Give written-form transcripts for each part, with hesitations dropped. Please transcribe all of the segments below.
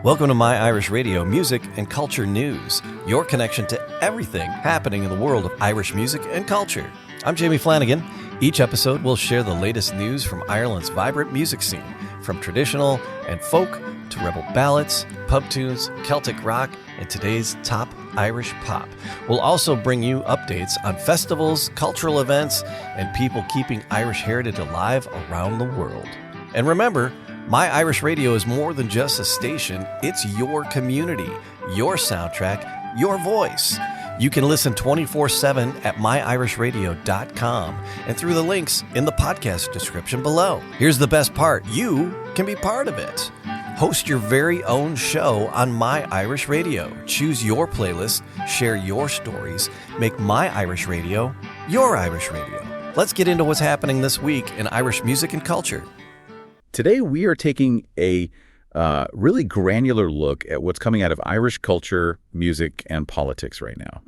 Welcome to My Irish Radio Music and Culture News, your connection to everything happening in the world of Irish music and culture. I'm Jamie Flanagan. Each episode will share the latest news from Ireland's vibrant music scene, from traditional and folk to rebel ballads, pub tunes, Celtic rock, and today's top Irish pop. We'll also bring you updates on festivals, cultural events, and people keeping Irish heritage alive around the world. And remember, My Irish Radio is more than just a station. It's your community, your soundtrack, your voice. You can listen 24/7 at myirishradio.com and through the links in the podcast description below. Here's the best part. You can be part of it. Host your very own show on My Irish Radio. Choose your playlist, share your stories, make My Irish Radio your Irish Radio. Let's get into what's happening this week in Irish music and culture. Today, we are taking a really granular look at what's coming out of Irish culture, music, and politics right now.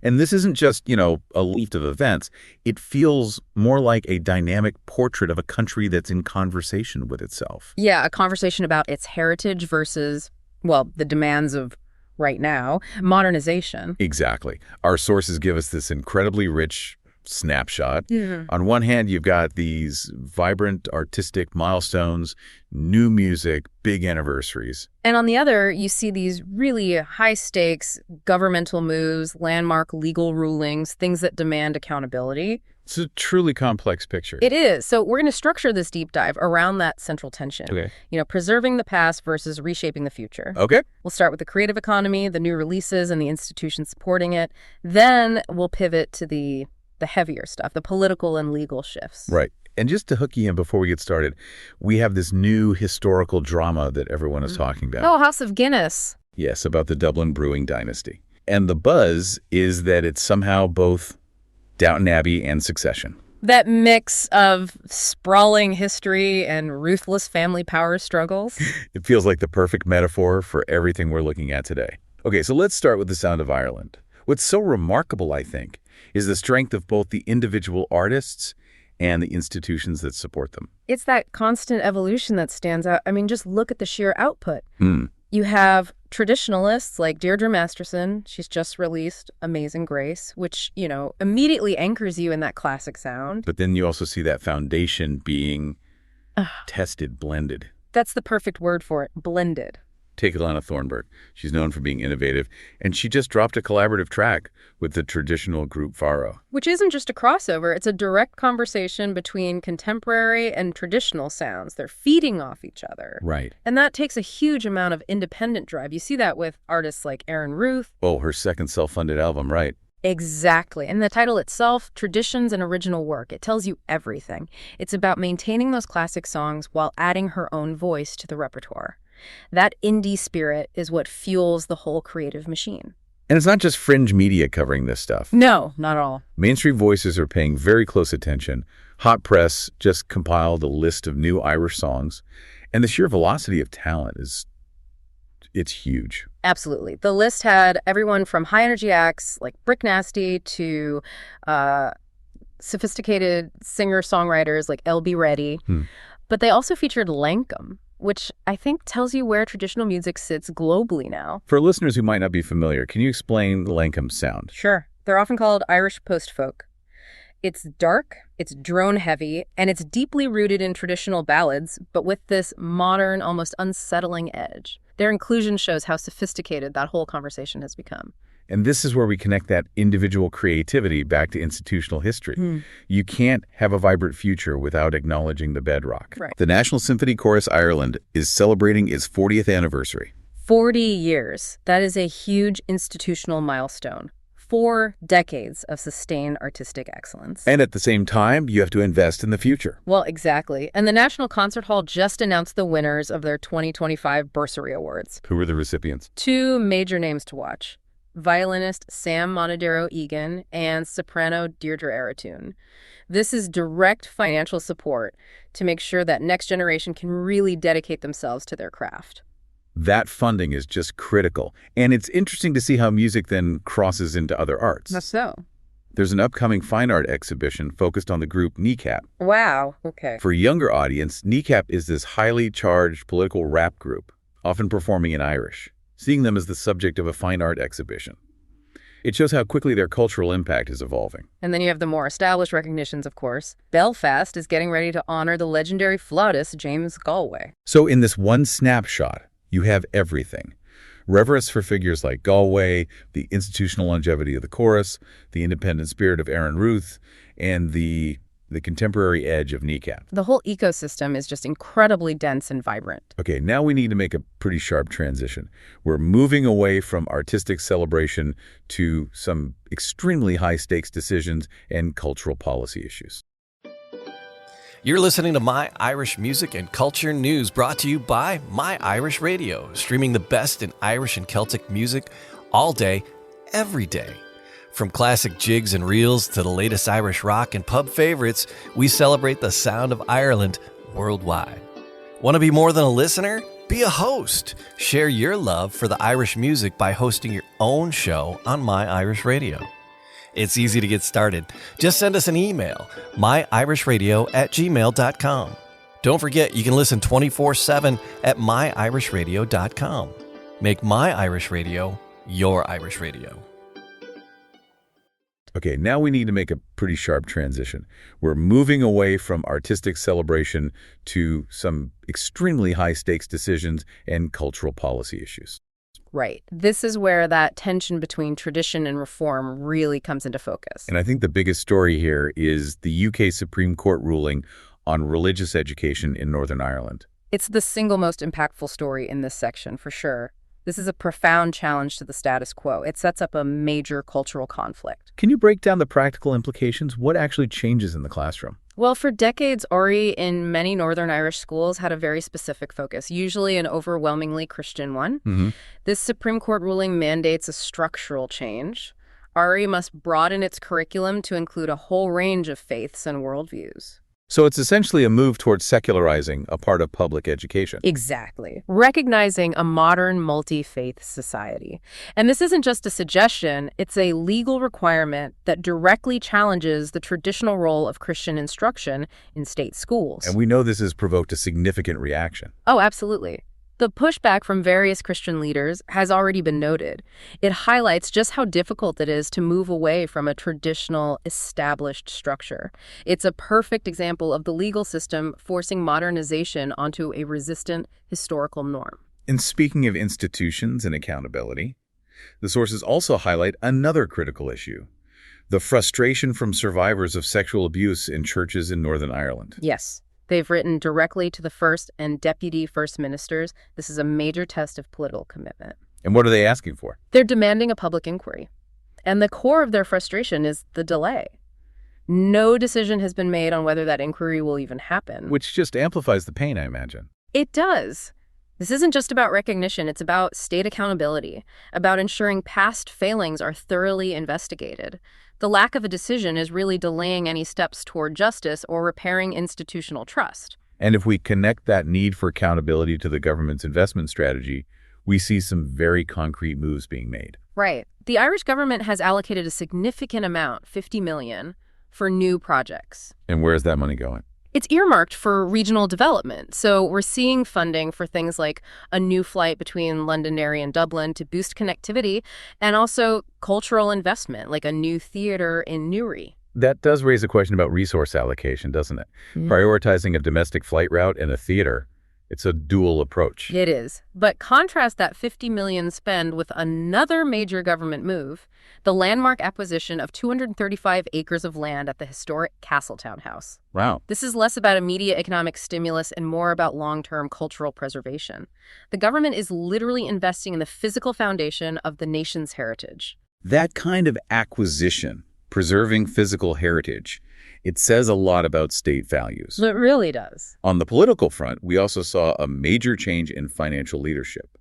And this isn't just, a list of events. It feels more like a dynamic portrait of a country that's in conversation with itself. Yeah, a conversation about its heritage versus, the demands of right now, modernization. Exactly. Our sources give us this incredibly rich snapshot. On one hand, you've got these vibrant artistic milestones, new music, big anniversaries. And on the other, you see these really high-stakes governmental moves, landmark legal rulings, things that demand accountability. It's a truly complex picture. It is. So we're going to structure this deep dive around that central tension. Okay. Preserving the past versus reshaping the future. Okay. We'll start with the creative economy, the new releases, and the institutions supporting it. Then we'll pivot to the heavier stuff, the political and legal shifts. Right. And just to hook you in before we get started, we have this new historical drama that everyone is talking about. Oh, House of Guinness. Yes, about the Dublin brewing dynasty. And the buzz is that it's somehow both Downton Abbey and Succession. That mix of sprawling history and ruthless family power struggles. It feels like the perfect metaphor for everything we're looking at today. Okay, so let's start with the sound of Ireland. What's so remarkable, I think, is the strength of both the individual artists and the institutions that support them. It's that constant evolution that stands out. I mean, just look at the sheer output. You have traditionalists like Deirdre Masterson. She's just released Amazing Grace, which, immediately anchors you in that classic sound. But then you also see that foundation being tested, blended. That's the perfect word for it, blended. Take Alana Thornburg. She's known for being innovative, and she just dropped a collaborative track with the traditional group Faro. Which isn't just a crossover, it's a direct conversation between contemporary and traditional sounds. They're feeding off each other. Right. And that takes a huge amount of independent drive. You see that with artists like Aaron Ruth. Oh, her second self-funded album, right. Exactly. And the title itself, Traditions and Original Work, it tells you everything. It's about maintaining those classic songs while adding her own voice to the repertoire. That indie spirit is what fuels the whole creative machine. And it's not just fringe media covering this stuff. No, not at all. Mainstream voices are paying very close attention. Hot Press just compiled a list of new Irish songs. And the sheer velocity of talent it's huge. Absolutely. The list had everyone from high-energy acts like Brick Nasty to sophisticated singer-songwriters like L.B. Reddy. But they also featured Lankum, which I think tells you where traditional music sits globally now. For listeners who might not be familiar, can you explain Lankum's sound? Sure. They're often called Irish postfolk. It's dark, it's drone-heavy, and it's deeply rooted in traditional ballads, but with this modern, almost unsettling edge. Their inclusion shows how sophisticated that whole conversation has become. And this is where we connect that individual creativity back to institutional history. You can't have a vibrant future without acknowledging the bedrock. Right. The National Symphony Chorus Ireland is celebrating its 40th anniversary. 40 years. That is a huge institutional milestone. 4 decades of sustained artistic excellence. And at the same time, you have to invest in the future. Well, exactly. And the National Concert Hall just announced the winners of their 2025 Bursary Awards. Who were the recipients? 2 major names to watch. Violinist Sam Monadero Egan and soprano Deirdre Ereton. This is direct financial support to make sure that next generation can really dedicate themselves to their craft. That funding is just critical. And it's interesting to see how music then crosses into other arts. That's so. There's an upcoming fine art exhibition focused on the group Kneecap. Wow, okay. For a younger audience, Kneecap is this highly charged political rap group. often performing in Irish, seeing them as the subject of a fine art exhibition. It shows how quickly their cultural impact is evolving. And then you have the more established recognitions, of course. Belfast is getting ready to honor the legendary flautist James Galway. So in this one snapshot, you have everything. Reverence for figures like Galway, the institutional longevity of the chorus, the independent spirit of Aaron Ruth, and the contemporary edge of Kneecap. The whole ecosystem is just incredibly dense and vibrant. Okay, now we need to make a pretty sharp transition. We're moving away from artistic celebration to some extremely high-stakes decisions and cultural policy issues. You're listening to My Irish Music and Culture News, brought to you by My Irish Radio, streaming the best in Irish and Celtic music all day, every day. From classic jigs and reels to the latest Irish rock and pub favorites, we celebrate the sound of Ireland worldwide. Want to be more than a listener? Be a host. Share your love for the Irish music by hosting your own show on My Irish Radio. It's easy to get started. Just send us an email, myirishradio@gmail.com. Don't forget, you can listen 24/7 at myirishradio.com. Make My Irish Radio your Irish Radio. Okay, now we need to make a pretty sharp transition. We're moving away from artistic celebration to some extremely high-stakes decisions and cultural policy issues. Right. This is where that tension between tradition and reform really comes into focus. And I think the biggest story here is the UK Supreme Court ruling on religious education in Northern Ireland. It's the single most impactful story in this section, for sure. This is a profound challenge to the status quo. It sets up a major cultural conflict. Can you break down the practical implications? What actually changes in the classroom? Well, for decades, RE in many Northern Irish schools had a very specific focus, usually an overwhelmingly Christian one. This Supreme Court ruling mandates a structural change. RE must broaden its curriculum to include a whole range of faiths and worldviews. So it's essentially a move towards secularizing a part of public education. Exactly. Recognizing a modern multi-faith society. And this isn't just a suggestion, it's a legal requirement that directly challenges the traditional role of Christian instruction in state schools. And we know this has provoked a significant reaction. Oh, absolutely. The pushback from various Christian leaders has already been noted. It highlights just how difficult it is to move away from a traditional, established structure. It's a perfect example of the legal system forcing modernization onto a resistant historical norm. And speaking of institutions and accountability, the sources also highlight another critical issue: the frustration from survivors of sexual abuse in churches in Northern Ireland. Yes. They've written directly to the First and Deputy First Ministers. This is a major test of political commitment. And what are they asking for? They're demanding a public inquiry. And the core of their frustration is the delay. No decision has been made on whether that inquiry will even happen. Which just amplifies the pain, I imagine. It does. This isn't just about recognition. It's about state accountability, about ensuring past failings are thoroughly investigated. The lack of a decision is really delaying any steps toward justice or repairing institutional trust. And if we connect that need for accountability to the government's investment strategy, we see some very concrete moves being made. Right. The Irish government has allocated a significant amount, $50 million, for new projects. And where is that money going? It's earmarked for regional development. So we're seeing funding for things like a new flight between Londonderry and Dublin to boost connectivity, and also cultural investment, like a new theater in Newry. That does raise a question about resource allocation, doesn't it? Prioritizing a domestic flight route and a theater. It's a dual approach. It is. But contrast that $50 million spend with another major government move, the landmark acquisition of 235 acres of land at the historic Castletown House. Wow. This is less about immediate economic stimulus and more about long-term cultural preservation. The government is literally investing in the physical foundation of the nation's heritage. That kind of acquisition, preserving physical heritage, it says a lot about state values. It really does. On the political front, we also saw a major change in financial leadership.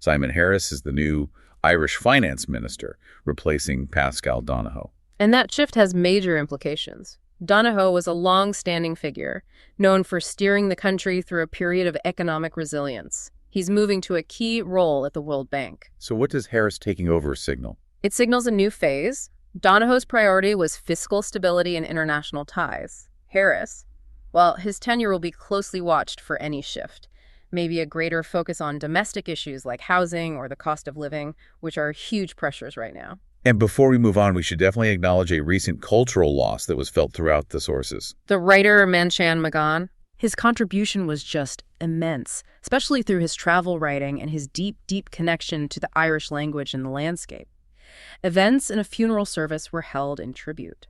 Simon Harris is the new Irish finance minister, replacing Pascal Donohoe. And that shift has major implications. Donohoe was a long-standing figure, known for steering the country through a period of economic resilience. He's moving to a key role at the World Bank. So what does Harris taking over signal? It signals a new phase. Donohoe's priority was fiscal stability and international ties. Harris, well, his tenure will be closely watched for any shift. maybe a greater focus on domestic issues like housing or the cost of living, which are huge pressures right now. And before we move on, we should definitely acknowledge a recent cultural loss that was felt throughout the sources. The writer Manchan Magan, his contribution was just immense, especially through his travel writing and his deep, deep connection to the Irish language and the landscape. Events and a funeral service were held in tribute.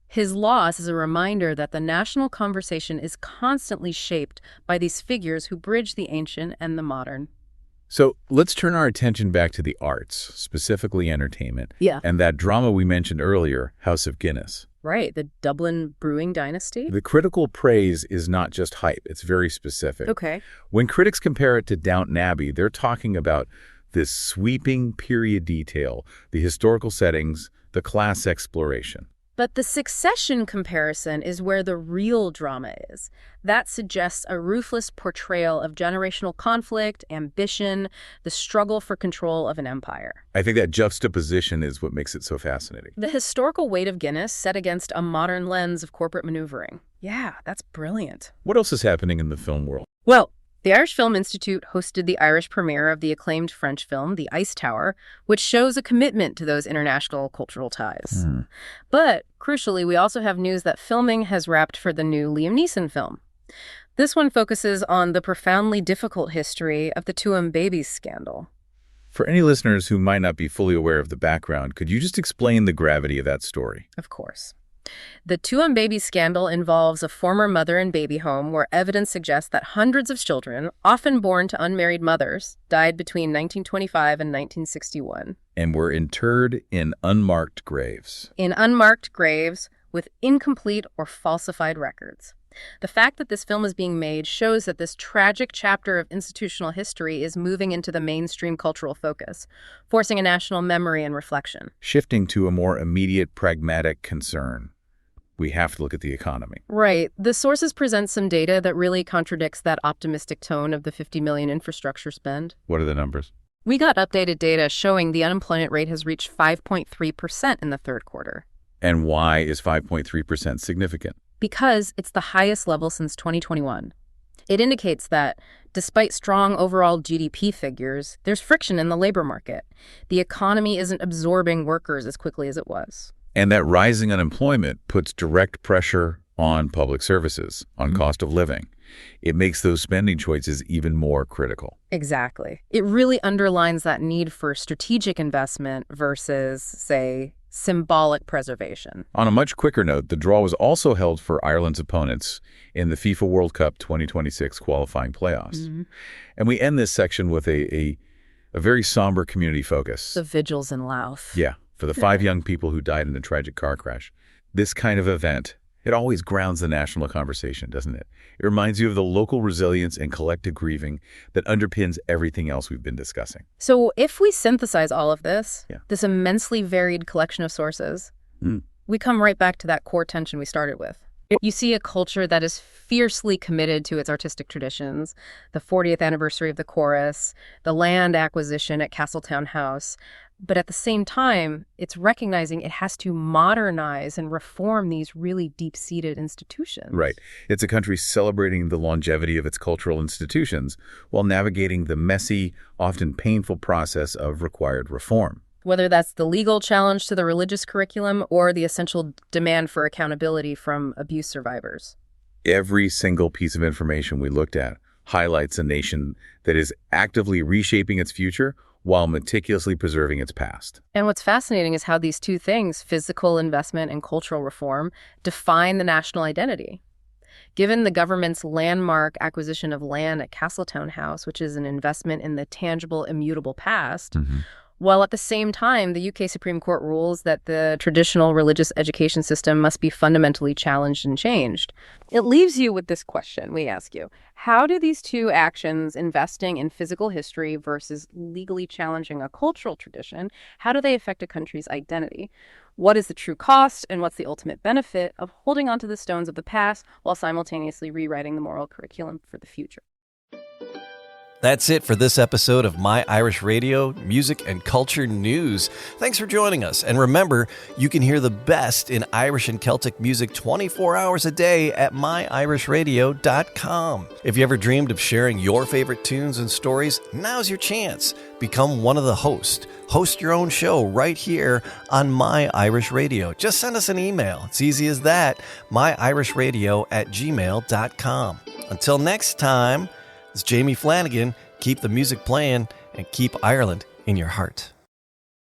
His loss is a reminder that the national conversation is constantly shaped by these figures who bridge the ancient and the modern. So let's turn our attention back to the arts, specifically entertainment. Yeah. And that drama we mentioned earlier, House of Guinness. Right, the Dublin brewing dynasty. The critical praise is not just hype, it's very specific. Okay. When critics compare it to Downton Abbey, they're talking about this sweeping period detail, the historical settings, the class exploration. But the Succession comparison is where the real drama is. That suggests a ruthless portrayal of generational conflict, ambition, the struggle for control of an empire. I think that juxtaposition is what makes it so fascinating. The historical weight of Guinness set against a modern lens of corporate maneuvering. Yeah, that's brilliant. What else is happening in the film world? Well, the Irish Film Institute hosted the Irish premiere of the acclaimed French film, The Ice Tower, which shows a commitment to those international cultural ties. But, crucially, we also have news that filming has wrapped for the new Liam Neeson film. This one focuses on the profoundly difficult history of the Tuam Babies scandal. For any listeners who might not be fully aware of the background, could you just explain the gravity of that story? Of course. The Tuam Babies scandal involves a former mother and baby home where evidence suggests that hundreds of children, often born to unmarried mothers, died between 1925 and 1961. And were interred in unmarked graves. In unmarked graves with incomplete or falsified records. The fact that this film is being made shows that this tragic chapter of institutional history is moving into the mainstream cultural focus, forcing a national memory and reflection. Shifting to a more immediate, pragmatic concern. We have to look at the economy. Right. The sources present some data that really contradicts that optimistic tone of the $50 million infrastructure spend. What are the numbers? We got updated data showing the unemployment rate has reached 5.3% in the third quarter. And why is 5.3% significant? Because it's the highest level since 2021. It indicates that, despite strong overall GDP figures, there's friction in the labor market. The economy isn't absorbing workers as quickly as it was. And that rising unemployment puts direct pressure on public services, on cost of living. It makes those spending choices even more critical. Exactly. It really underlines that need for strategic investment versus, say, symbolic preservation. On a much quicker note, the draw was also held for Ireland's opponents in the FIFA World Cup 2026 qualifying playoffs. And we end this section with a very somber community focus. The vigils in Louth. Yeah, for the 5 young people who died in a tragic car crash. This kind of event, it always grounds the national conversation, doesn't it? It reminds you of the local resilience and collective grieving that underpins everything else we've been discussing. So if we synthesize all of this, Yeah. this immensely varied collection of sources, we come right back to that core tension we started with. You see a culture that is fiercely committed to its artistic traditions, the 40th anniversary of the chorus, the land acquisition at Castletown House, but at the same time, it's recognizing it has to modernize and reform these really deep-seated institutions. Right. It's a country celebrating the longevity of its cultural institutions while navigating the messy, often painful process of required reform. Whether that's the legal challenge to the religious curriculum or the essential demand for accountability from abuse survivors. Every single piece of information we looked at highlights a nation that is actively reshaping its future while meticulously preserving its past. And what's fascinating is how these two things, physical investment and cultural reform, define the national identity. Given the government's landmark acquisition of land at Castletown House, which is an investment in the tangible, immutable past, while at the same time, the UK Supreme Court rules that the traditional religious education system must be fundamentally challenged and changed. It leaves you with this question, we ask you. How do these two actions, investing in physical history versus legally challenging a cultural tradition, how do they affect a country's identity? What is the true cost and what's the ultimate benefit of holding onto the stones of the past while simultaneously rewriting the moral curriculum for the future? That's it for this episode of My Irish Radio, Music and Culture News. Thanks for joining us. And remember, you can hear the best in Irish and Celtic music 24 hours a day at myirishradio.com. If you ever dreamed of sharing your favorite tunes and stories, now's your chance. Become one of the hosts. Host your own show right here on My Irish Radio. Just send us an email. It's easy as that. myirishradio@gmail.com. Until next time, it's Jamie Flanagan. Keep the music playing and keep Ireland in your heart.